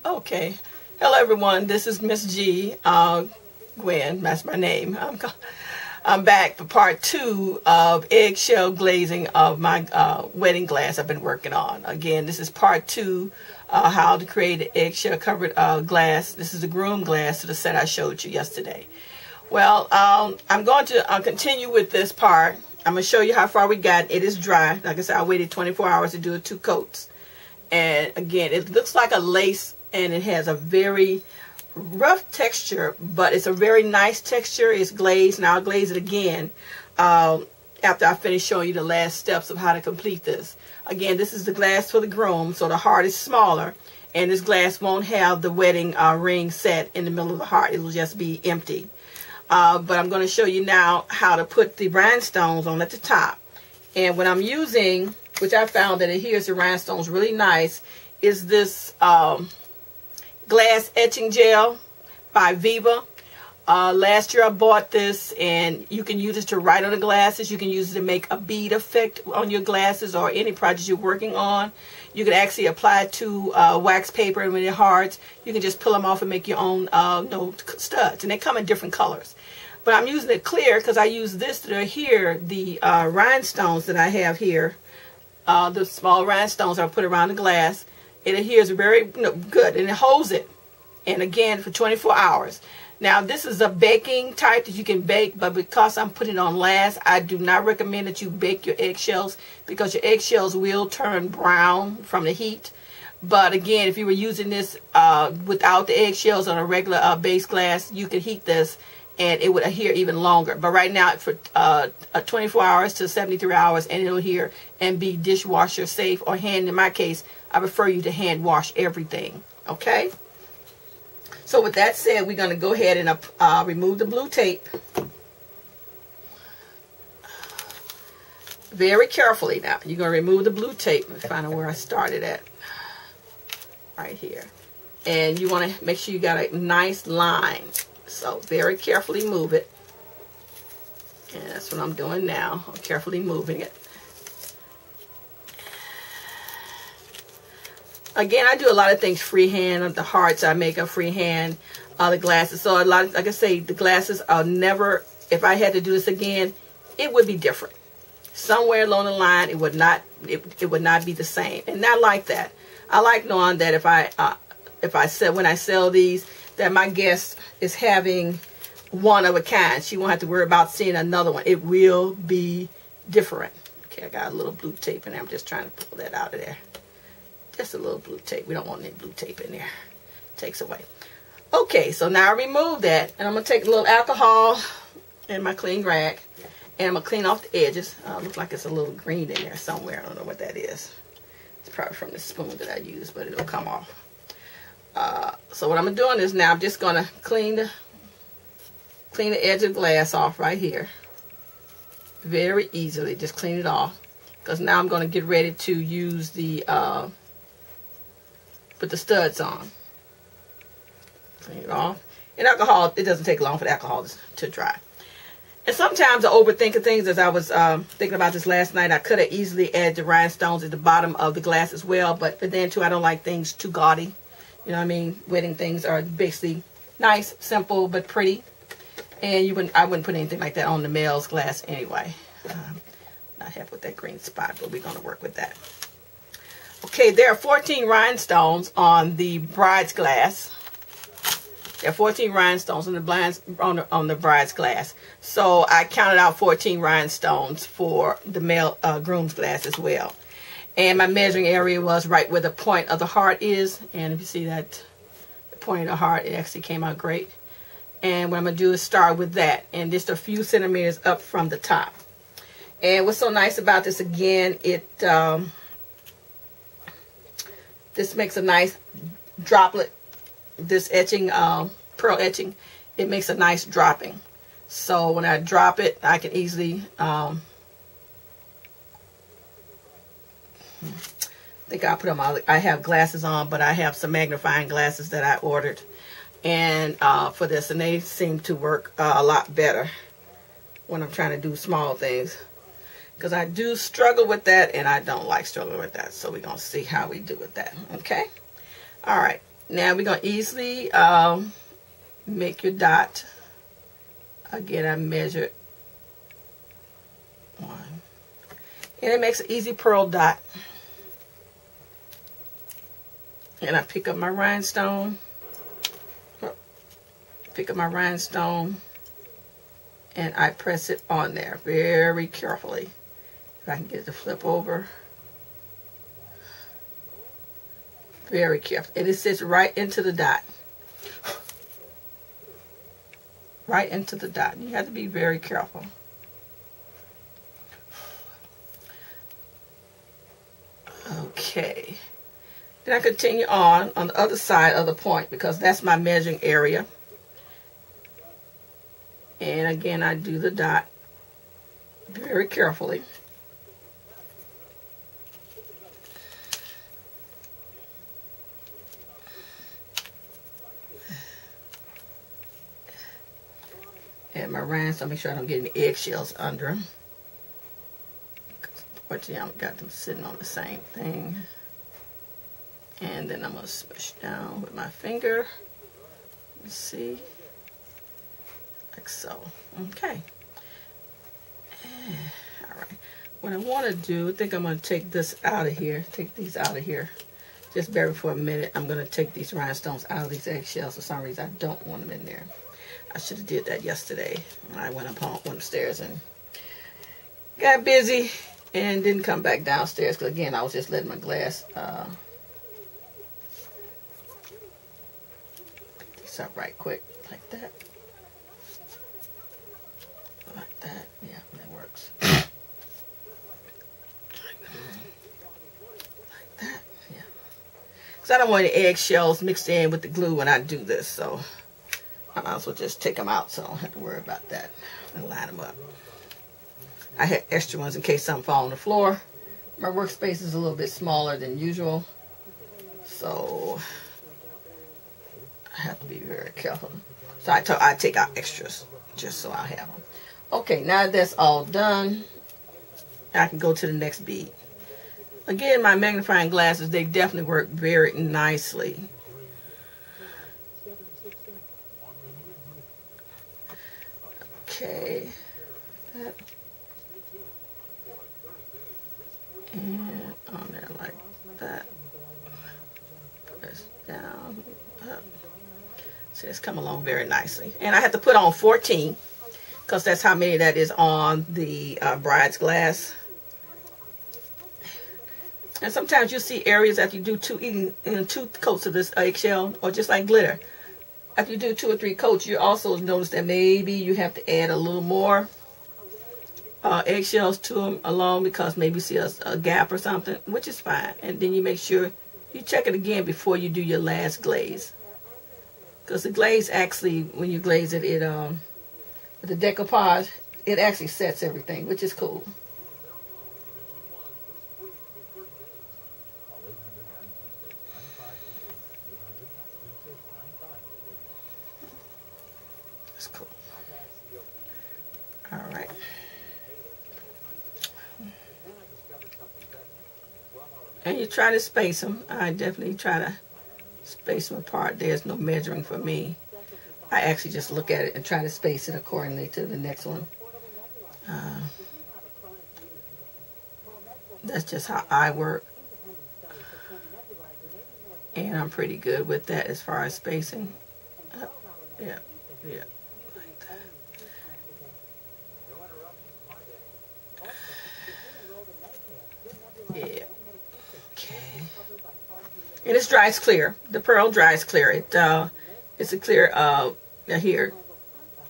Okay. Hello, everyone. This is Miss G. Gwen, that's my name. I'm back for part 2 of eggshell glazing of my wedding glass I've been working on. Again, this is part 2, how to create an eggshell covered glass. This is the groom glass to the set I showed you yesterday. Well, I'm going to continue with this part. I'm going to show you how far we got. It is dry. Like I said, I waited 24 hours to do 2 coats. And again, it looks like a lace, and it has a very rough texture, but it's a very nice texture. It's glazed. Now I'll glaze it again after I finish showing you the last steps of how to complete this. Again, this is the glass for the groom, so the heart is smaller, and this glass won't have the wedding ring set in the middle of the heart. It will just be empty. But I'm going to show you now how to put the rhinestones on at the top. And what I'm using, which I found that adheres to rhinestones really nice, is this glass etching gel by Viva. Last year I bought this, and you can use it to write on the glasses. You can use it to make a bead effect on your glasses or any project you're working on. You can actually apply it to wax paper, and when it hards, you can just peel them off and make your own studs. And they come in different colors. But I'm using it clear because I use this to adhere the rhinestones that I have here. The small rhinestones I put around the glass. It adheres very good, and it holds it. And again, for 24 hours. Now, this is a baking type that you can bake, but because I'm putting it on last, I do not recommend that you bake your eggshells because your eggshells will turn brown from the heat. But again, if you were using this without the eggshells on a regular base glass, you could heat this and it would adhere even longer. But right now, for 24 hours to 73 hours, and it'll adhere and be dishwasher safe, or hand, in my case, I prefer you to hand wash everything. Okay? So with that said, we're going to go ahead and remove the blue tape. Very carefully now. You're going to remove the blue tape. Let me find out where I started at. Right here. And you want to make sure you got a nice line. So very carefully move it. And that's what I'm doing now. I'm carefully moving it. Again, I do a lot of things freehand. The hearts I make a freehand. The glasses. So a lot, like I say, the glasses I'll never, if I had to do this again, it would be different. Somewhere along the line, it would not be the same. And I like that. I like knowing that when I sell these, that my guest is having one of a kind. She won't have to worry about seeing another one. It will be different. Okay, I got a little blue tape in there. I'm just trying to pull that out of there. Just a little blue tape. We don't want any blue tape in there. Takes away. Okay, so now I remove that, and I'm going to take a little alcohol in my clean rag, and I'm going to clean off the edges. Looks like it's a little green in there somewhere. I don't know what that is. It's probably from the spoon that I use, but it'll come off. So what I'm doing is now I'm just going to clean the edge of the glass off right here. Very easily. Just clean it off. Because now I'm going to get ready to use the put the studs on. Clean it off. And alcohol, it doesn't take long for the alcohol to dry. And sometimes I overthink things. As I was thinking about this last night, I could have easily added the rhinestones at the bottom of the glass as well. But then too, I don't like things too gaudy. You know what I mean? Wedding things are basically nice, simple, but pretty. And I wouldn't put anything like that on the male's glass anyway. Not happy with that green spot, but we're going to work with that. Okay, there are 14 rhinestones on the bride's glass. There are 14 rhinestones on the bride's glass. So I counted out 14 rhinestones for the male groom's glass as well. And my measuring area was right where the point of the heart is. And if you see that, the point of the heart, it actually came out great. And what I'm going to do is start with that. And just a few centimeters up from the top. And what's so nice about this, again, this makes a nice droplet. This etching, pearl etching, it makes a nice dropping. So when I drop it, I can easily, I think I'll put them all. I have glasses on, but I have some magnifying glasses that I ordered, and for this, and they seem to work a lot better when I'm trying to do small things. Because I do struggle with that, and I don't like struggling with that. So we're going to see how we do with that. Okay? All right. Now we're going to easily make your dot. Again, I measured 1. And it makes an easy pearl dot. And I pick up my rhinestone. Pick up my rhinestone. And I press it on there very carefully. If I can get it to flip over. Very careful. And it sits right into the dot. Right into the dot. You have to be very careful. Okay. Then I continue on the other side of the point because that's my measuring area. And again, I do the dot very carefully. And my rhinestone, make sure I don't get any eggshells under them. Unfortunately, I've got them sitting on the same thing. And then I'm going to smush down with my finger. You see? Like so. Okay. Alright. What I want to do, I think I'm going to take this out of here. Take these out of here. Just bear with me for a minute. I'm going to take these rhinestones out of these eggshells. For some reason, I don't want them in there. I should have did that yesterday. I went upstairs and got busy and didn't come back downstairs because, again, I was just letting my glass pick these up right quick like that. Like that. Yeah, that works. Like that. Yeah. Because I don't want any eggshells mixed in with the glue when I do this, so I might as well just take them out so I don't have to worry about that and line them up. I had extra ones in case something fall on the floor. My workspace is a little bit smaller than usual, so I have to be very careful. So I take out extras just so I have them. Okay, now that's all done, I can go to the next bead. Again, my magnifying glasses, they definitely work very nicely. Okay, that, and on there like that, press down, up. See, it's come along very nicely. And I have to put on 14, because that's how many that is on the bride's glass. And sometimes you see areas after you do two coats of this eggshell, or just like glitter. After you do 2 or 3 coats, you also notice that maybe you have to add a little more eggshells to them along, because maybe you see a gap or something, which is fine. And then you make sure you check it again before you do your last glaze. Because the glaze actually, when you glaze it, with the decoupage, it actually sets everything, which is cool. That's cool. All right. And you try to space them. I definitely try to space them apart. There's no measuring for me. I actually just look at it and try to space it accordingly to the next one. That's just how I work. And I'm pretty good with that as far as spacing. Yeah, yeah, like that. Yeah. Okay. And it dries clear. The pearl dries clear. It's a clear here,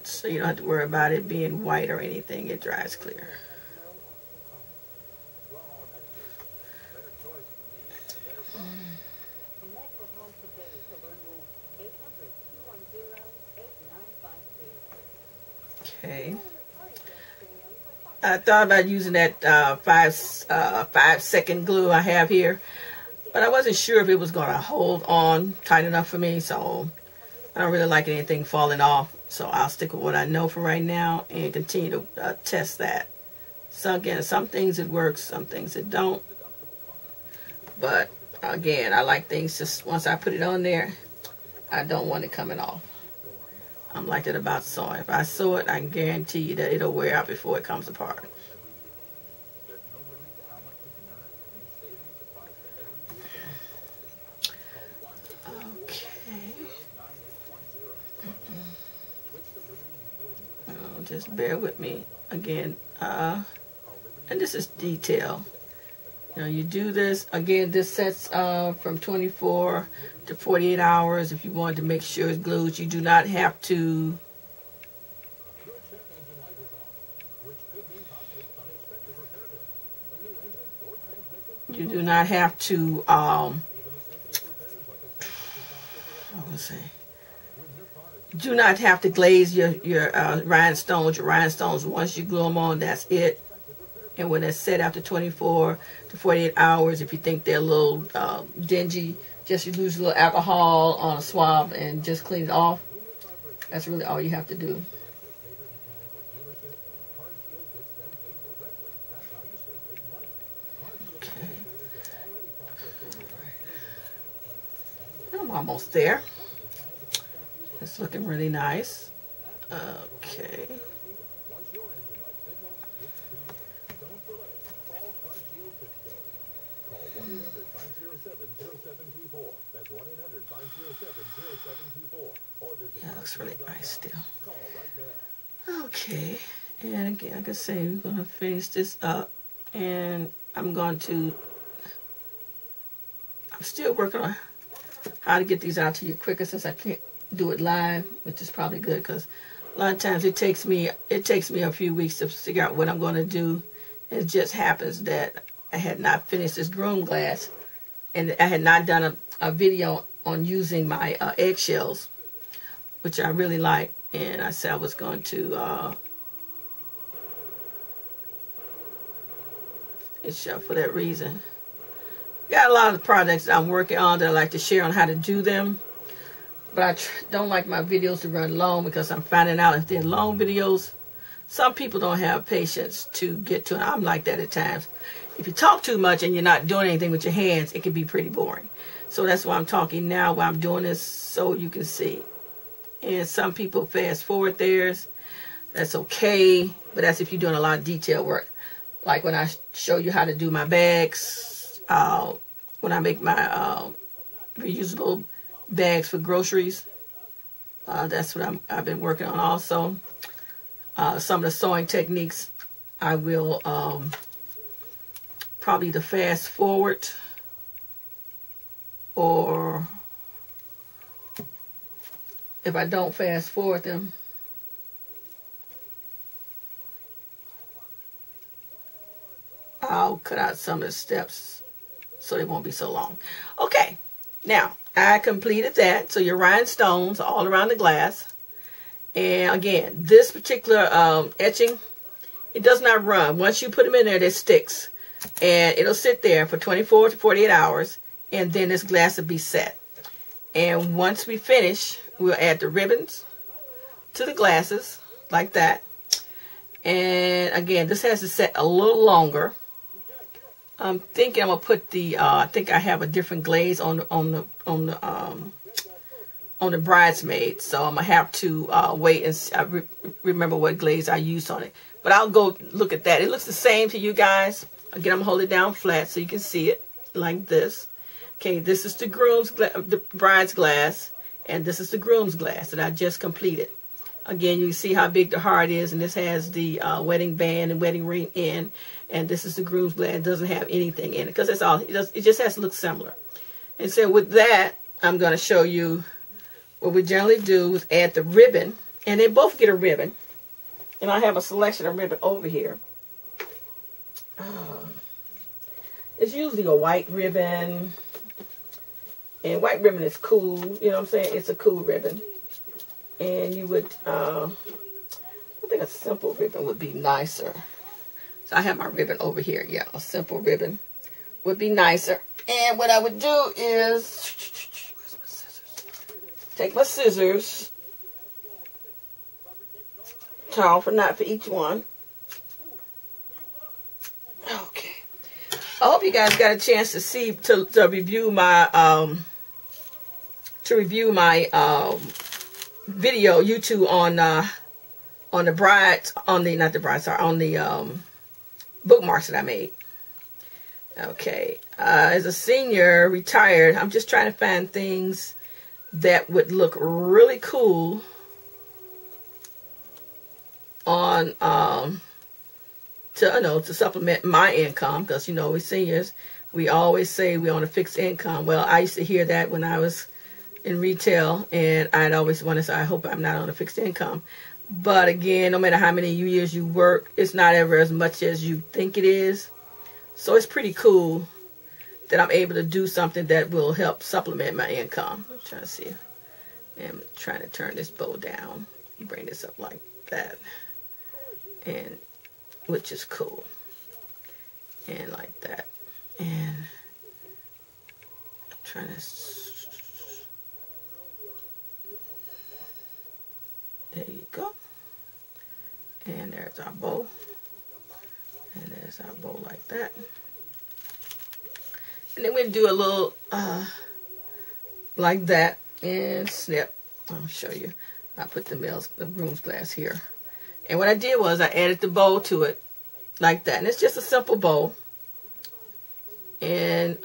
so you don't have to worry about it being white or anything. It dries clear. Okay. I thought about using that 5-second glue I have here, but I wasn't sure if it was going to hold on tight enough for me, so I don't really like anything falling off. So I'll stick with what I know for right now and continue to test that. So again, some things it works, some things it don't. But again, I like things just once I put it on there, I don't want it coming off. I'm like that about sewing. If I sew it, I can guarantee you that it'll wear out before it comes apart. Okay. Oh, just bear with me. Again, and this is detail. You know, you do this, again, this sets from 24 to 48 hours. If you want to make sure it's glued, you do not have to do not have to glaze your rhinestones. Your rhinestones, once you glue them on, that's it. And when it's set after 24 to 48 hours, if you think they're a little dingy, just use a little alcohol on a swab and just clean it off. That's really all you have to do. Okay. I'm almost there. It's looking really nice. Okay. That looks really nice still. Okay, and again, like I say, we're going to finish this up, and I'm still working on how to get these out to you quicker, since I can't do it live, which is probably good, because a lot of times it takes me a few weeks to figure out what I'm going to do. It just happens that I had not finished this groom glass, and I had not done a video on using my eggshells, which I really like, and I said I was going to for that reason. Got a lot of projects that I'm working on that I like to share on how to do them, but I don't like my videos to run long, because I'm finding out if they're long videos, some people don't have patience to get to it. I'm like that at times. If you talk too much and you're not doing anything with your hands, it can be pretty boring. So that's why I'm talking now, while I'm doing this, so you can see. And some people fast forward theirs. That's okay, but that's if you're doing a lot of detail work. Like when I show you how to do my bags, when I make my reusable bags for groceries, that's what I've been working on also. Some of the sewing techniques, I will probably either fast forward, or if I don't fast forward them, I'll cut out some of the steps so they won't be so long. Okay, now I completed that. So your rhinestones are all around the glass. And again, this particular etching, it does not run. Once you put them in there, it sticks. And it'll sit there for 24 to 48 hours. And then this glass will be set. And once we finish, we'll add the ribbons to the glasses, like that. And again, this has to set a little longer. I'm thinking I'm gonna put the. I think I have a different glaze on the bridesmaid, so I'm gonna have to wait and remember what glaze I used on it. But I'll go look at that. It looks the same to you guys. Again, I'm gonna hold it down flat so you can see it like this. Okay, this is the the bride's glass, and this is the groom's glass that I just completed. Again, you can see how big the heart is, and this has the wedding band and wedding ring in, and this is the groom's glass. It doesn't have anything in it, because that's all. It just has to look similar. And so with that, I'm going to show you what we generally do is add the ribbon, and they both get a ribbon. And I have a selection of ribbon over here. It's usually a white ribbon, and white ribbon is cool. You know what I'm saying? It's a cool ribbon. And you would, I think a simple ribbon would be nicer. So I have my ribbon over here. Yeah, a simple ribbon would be nicer. And what I would do is, where's my scissors? Take my scissors, tie off a knot for each one. Okay. I hope you guys got a chance to see, to review my to review my video YouTube on the brides, on the, not the brides, sorry, on the bookmarks that I made. Okay, as a senior, retired, I'm just trying to find things that would look really cool on to supplement my income, because we seniors, we always say we're on a fixed income. Well, I used to hear that when I was in retail, and I'd always want to say, I hope I'm not on a fixed income. But again, no matter how many years you work, it's not ever as much as you think it is. So it's pretty cool that I'm able to do something that will help supplement my income. I'm trying to see. I'm trying to turn this bow down. Bring this up like that. And which is cool. And like that. And I'm trying to, there you go. And there's our bow. And there's our bow like that. And then we'll do a little like that and snip. I'll show you. I put the broom's glass here. And what I did was I added the bow to it like that. And it's just a simple bow. And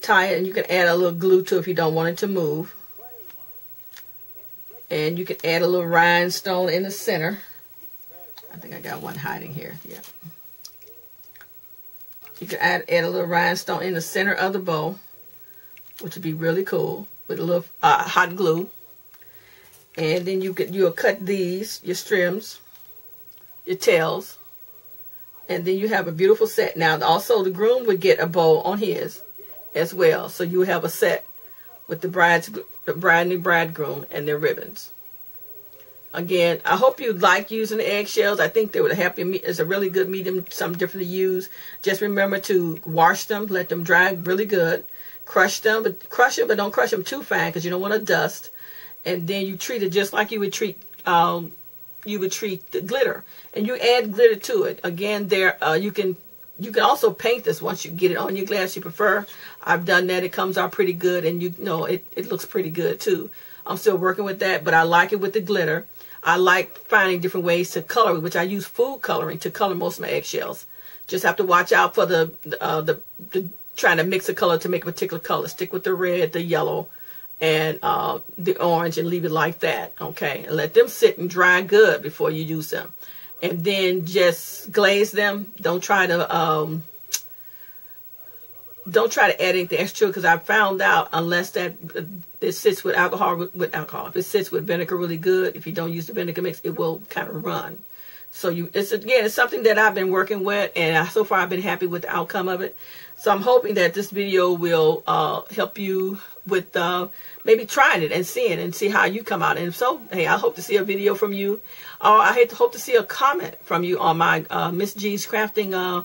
tie it, and you can add a little glue to it if you don't want it to move. And you can add a little rhinestone in the center. I think I got one hiding here. Yeah. You can add a little rhinestone in the center of the bow, which would be really cool, with a little hot glue. And then you'll cut these, your stems, your tails, and then you have a beautiful set. Now, also the groom would get a bow on his as well, so you have a set with the bride and the bridegroom and their ribbons. Again, I hope you like using the eggshells. I think they would help you. It's a really good medium, something different to use. Just remember to wash them, let them dry really good. Crush them, but don't crush them too fine because you don't want to dust. And then you treat it just like you would treat the glitter, and you add glitter to it. Again, you can also paint this once you get it on your glass you prefer. I've done that. It comes out pretty good, and it looks pretty good too. I'm still working with that, but I like it with the glitter. I like finding different ways to color, which I use food coloring to color most of my eggshells. Just have to watch out for the trying to mix a color to make a particular color. Stick with the red, the yellow, and the orange, and leave it like that. Okay, and let them sit and dry good before you use them. And then just glaze them. Don't try to add anything extra, because I found out unless that it sits with alcohol, if it sits with vinegar really good, if you don't use the vinegar mix, it will kind of run. So it's something that I've been working with, and so far I've been happy with the outcome of it. So I'm hoping that this video will help you with maybe trying it and seeing and see how you come out. And if so, hey, I hope to see a video from you, or I hope to see a comment from you on my Miss G's Crafting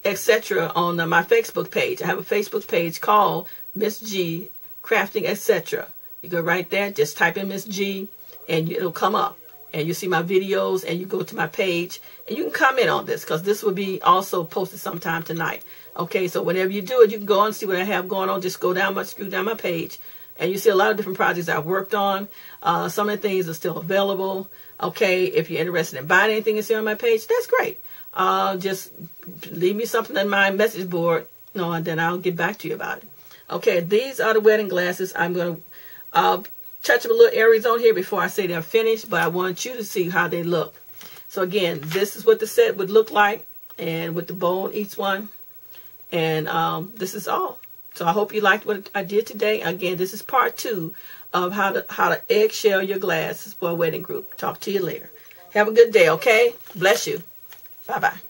etc. on my Facebook page. I have a Facebook page called Miss G Crafting etc. You go right there, just type in Miss G, and it'll come up. And you see my videos, and you go to my page, and you can comment on this, because this will be also posted sometime tonight. Okay, so whenever you do it, you can go and see what I have going on. Just scroll down my page, and you see a lot of different projects I've worked on. Some of the things are still available. Okay, if you're interested in buying anything you see on my page, that's great. Just leave me something on my message board, and then I'll get back to you about it. Okay, these are the wedding glasses. I'm going to touch up a little areas on here before I say they're finished, but I want you to see how they look. So again, this is what the set would look like, and with the bow on each one. And this is all. So I hope you liked what I did today. Again, this is part 2 of how to eggshell your glasses for a wedding group. Talk to you later. Have a good day, okay? Bless you. Bye-bye.